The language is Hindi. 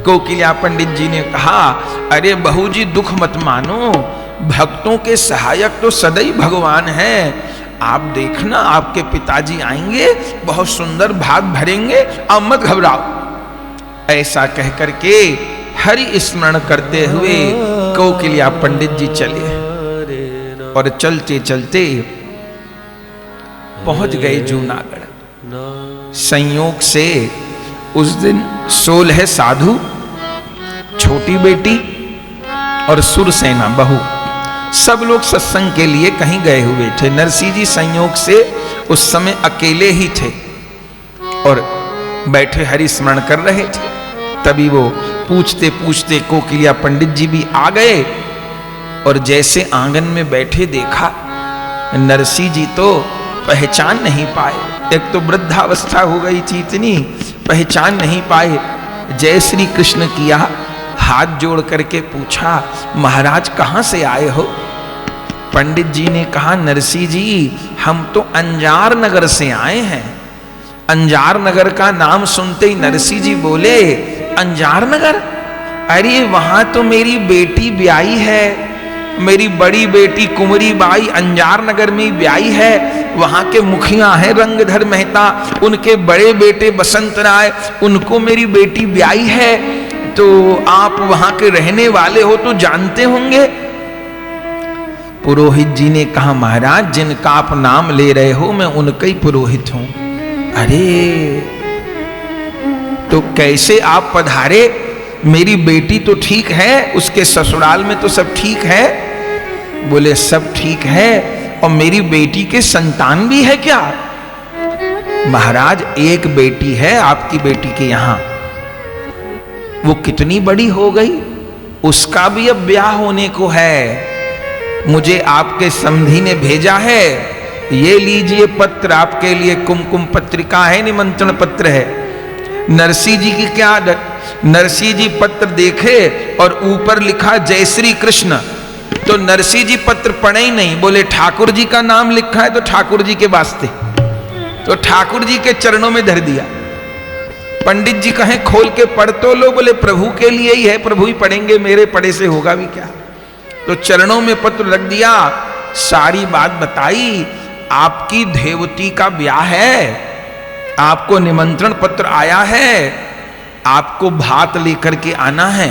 कोकिला पंडित जी ने कहा, अरे बहू जी दुख मत मानो, भक्तों के सहायक तो सदैव भगवान हैं। आप देखना आपके पिताजी आएंगे, बहुत सुंदर भाग भरेंगे, आप मत घबराओ। ऐसा कह करके हरि स्मरण करते हुए कोकिला पंडित जी चले और चलते चलते पहुंच गए जूनागढ़। संयोग से उस दिन 16 साधु, छोटी बेटी और सुरसेना बहू सब लोग सत्संग के लिए कहीं गए हुए थे। नरसिंह जी संयोग से उस समय अकेले ही थे और बैठे हरि स्मरण कर रहे थे। तभी वो पूछते पूछते कोकिला पंडित जी भी आ गए और जैसे आंगन में बैठे देखा, नरसिंह जी तो पहचान नहीं पाए। एक तो वृद्धावस्था हो गई थी इतनी, पहचान नहीं पाए। जय श्री कृष्ण किया, हाथ जोड़ करके पूछा, महाराज कहां से आए हो? पंडित जी ने कहा, नरसिंह जी हम तो अंजार नगर से आए हैं। अंजार नगर का नाम सुनते ही नरसिंह जी बोले, अंजार नगर? अरे वहां तो मेरी बेटी ब्याई है, मेरी बड़ी बेटी कुंवरी बाई अंजार नगर में ब्याई है। वहां के मुखिया हैं रंगधर मेहता, उनके बड़े बेटे बसंत राय, उनको मेरी बेटी ब्याई है। तो आप वहां के रहने वाले हो तो जानते होंगे। पुरोहित जी ने कहा, महाराज जिनका आप नाम ले रहे हो मैं उनका ही पुरोहित हूं। अरे तो कैसे आप पधारे? मेरी बेटी तो ठीक है, उसके ससुराल में तो सब ठीक है? बोले सब ठीक है, और मेरी बेटी के संतान भी है क्या? महाराज एक बेटी है आपकी बेटी के यहां, वो कितनी बड़ी हो गई, उसका भी अब ब्याह होने को है। मुझे आपके समधी ने भेजा है, ये लीजिए पत्र आपके लिए, कुमकुम पत्रिका है, निमंत्रण पत्र है। नरसिंह जी की क्या आदत, नरसिंह जी पत्र देखे और ऊपर लिखा जय श्री कृष्ण, तो नरसिंह जी पत्र पढ़े ही नहीं, बोले ठाकुर जी का नाम लिखा है तो ठाकुर जी के वास्ते, तो ठाकुर जी के चरणों में धर दिया। पंडित जी कहें खोल के पढ़ तो लो, बोले प्रभु के लिए ही है, प्रभु ही पढ़ेंगे, मेरे पढ़े से होगा भी क्या। तो चरणों में पत्र रख दिया, सारी बात बताई, आपकी देवती का ब्याह है, आपको निमंत्रण पत्र आया है, आपको भात लेकर के आना है।